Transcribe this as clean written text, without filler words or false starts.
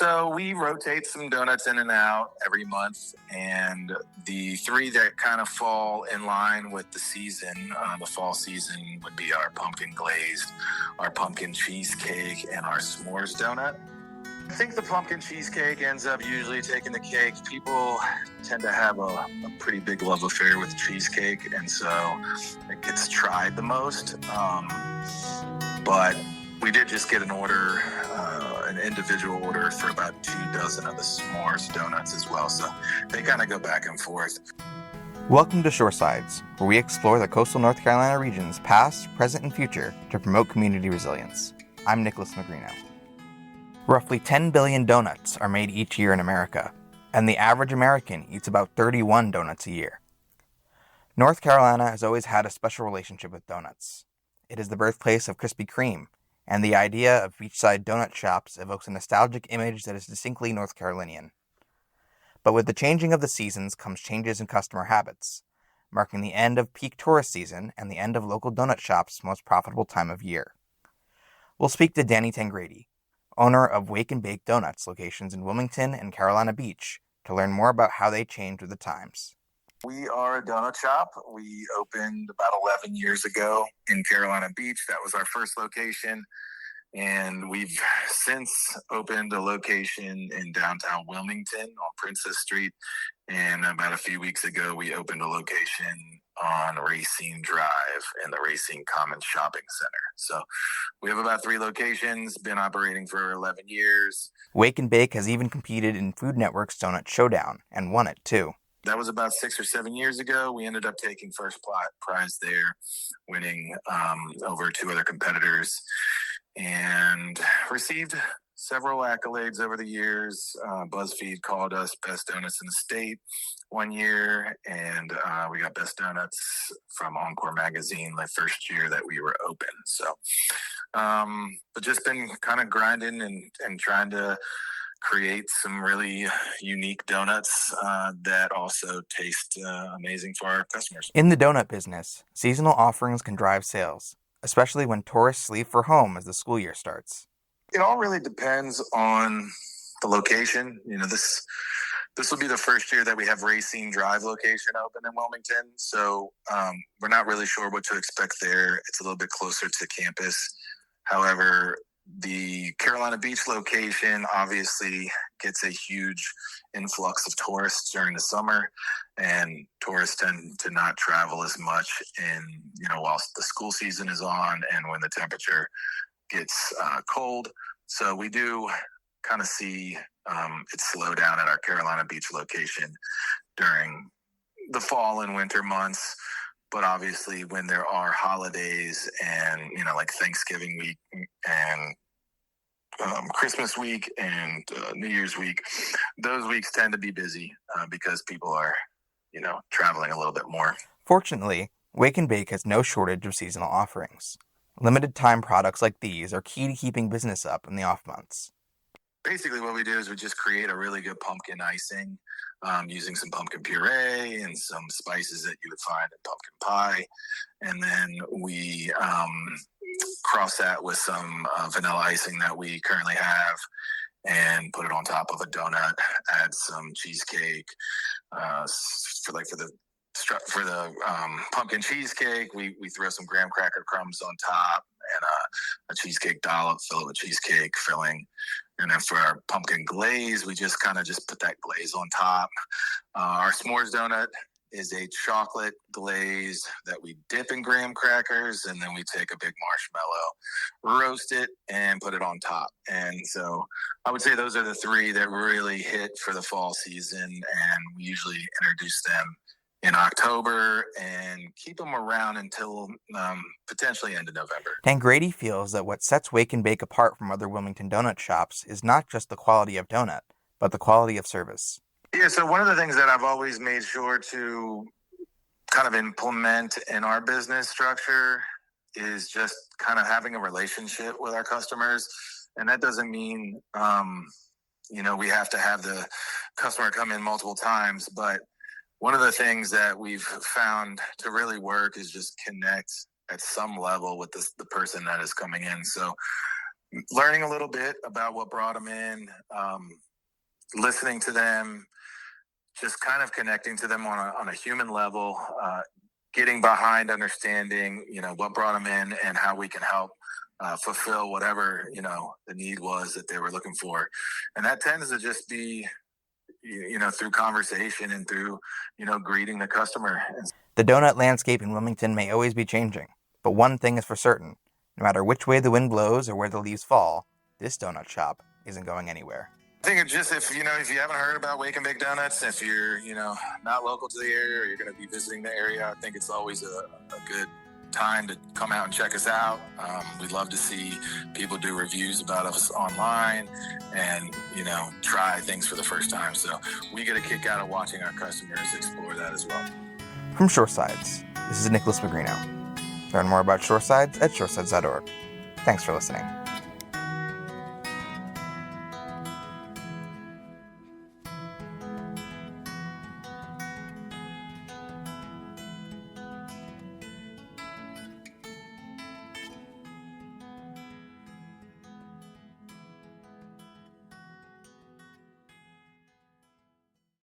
So we rotate some donuts in and out every month, and the three that kind of fall in line with the season, the fall season, would be our pumpkin glazed, our pumpkin cheesecake, and our s'mores donut. I think the pumpkin cheesecake ends up usually taking the cake. People tend to have a pretty big love affair with cheesecake, and so it gets tried the most. But we did just get an order, an individual order for about 24 of the s'mores donuts as well, so they kind of go back and forth. Welcome to Shoresides, where we explore the coastal North Carolina region's past, present, and future to promote community resilience. I'm Nicolas Magrino. Roughly 10 billion donuts are made each year in America, and the average American eats about 31 donuts a year. North Carolina has always had a special relationship with donuts. It is the birthplace of Krispy Kreme, and the idea of beachside donut shops evokes a nostalgic image that is distinctly North Carolinian. But with the changing of the seasons comes changes in customer habits, marking the end of peak tourist season and the end of local donut shops' most profitable time of year. We'll speak to Danny Tangredi, owner of Wake and Bake Donuts locations in Wilmington and Carolina Beach, to learn more about how they changed with the times. We are a donut shop. We opened about 11 years ago in Carolina Beach. That was our first location. And we've since opened a location in downtown Wilmington on Princess Street. And about a few weeks ago, we opened a location on Racine Drive in the Racine Commons Shopping Center. So we have about 3 locations, been operating for 11 years. Wake and Bake has even competed in Food Network's Donut Showdown and won it too. That was about 6 or 7 years ago. We ended up taking first prize there, winning over 2 other competitors, and received several accolades over the years. BuzzFeed called us Best Donuts in the State one year, and we got Best Donuts from Encore Magazine the first year that we were open. So, but just been kind of grinding and trying to create some really unique donuts that also taste amazing for our customers. In the donut business, seasonal offerings can drive sales, especially when tourists leave for home as the school year starts. It all really depends on the location. You know, this will be the first year that we have Racine Drive location open in Wilmington, so we're not really sure what to expect there. It's a little bit closer to campus. However, the Carolina Beach location obviously gets a huge influx of tourists during the summer, and tourists tend to not travel as much whilst the school season is on and when the temperature gets cold. So we do kind of see it slow down at our Carolina Beach location during the fall and winter months. But obviously when there are holidays and, like Thanksgiving week and Christmas week and New Year's week, those weeks tend to be busy because people are, traveling a little bit more. Fortunately, Wake and Bake has no shortage of seasonal offerings. Limited time products like these are key to keeping business up in the off months. Basically what we do is we just create a really good pumpkin icing using some pumpkin puree and some spices that you would find in pumpkin pie. And then we cross that with some vanilla icing that we currently have and put it on top of a donut, add some cheesecake for the pumpkin cheesecake. We throw some graham cracker crumbs on top and a cheesecake dollop, fill it with cheesecake filling. And then for our pumpkin glaze, we just put that glaze on top. Our s'mores donut is a chocolate glaze that we dip in graham crackers, and then we take a big marshmallow, roast it, and put it on top. And so I would say those are the 3 that really hit for the fall season, and we usually introduce them in October and keep them around until potentially end of November. Tangredi feels that what sets Wake and Bake apart from other Wilmington donut shops is not just the quality of donut, but the quality of service. Yeah, so one of the things that I've always made sure to kind of implement in our business structure is just kind of having a relationship with our customers. And that doesn't mean, we have to have the customer come in multiple times, but one of the things that we've found to really work is just connect at some level with the person that is coming in. So learning a little bit about what brought them in, listening to them, just kind of connecting to them on a human level, getting behind understanding, what brought them in and how we can help fulfill whatever, the need was that they were looking for. And that tends to just be, through conversation and through, greeting the customer. The donut landscape in Wilmington may always be changing, but one thing is for certain. No matter which way the wind blows or where the leaves fall, this donut shop isn't going anywhere. I think it's just if you haven't heard about Wake and Bake Donuts, if you're not local to the area or you're going to be visiting the area, I think it's always a good time to come out and check us out. We'd love to see people do reviews about us online and try things for the first time. So we get a kick out of watching our customers explore that as well. From Shoresides, this is Nicolas Magrino. Learn more about Shoresides at shoresides.org. Thanks for listening.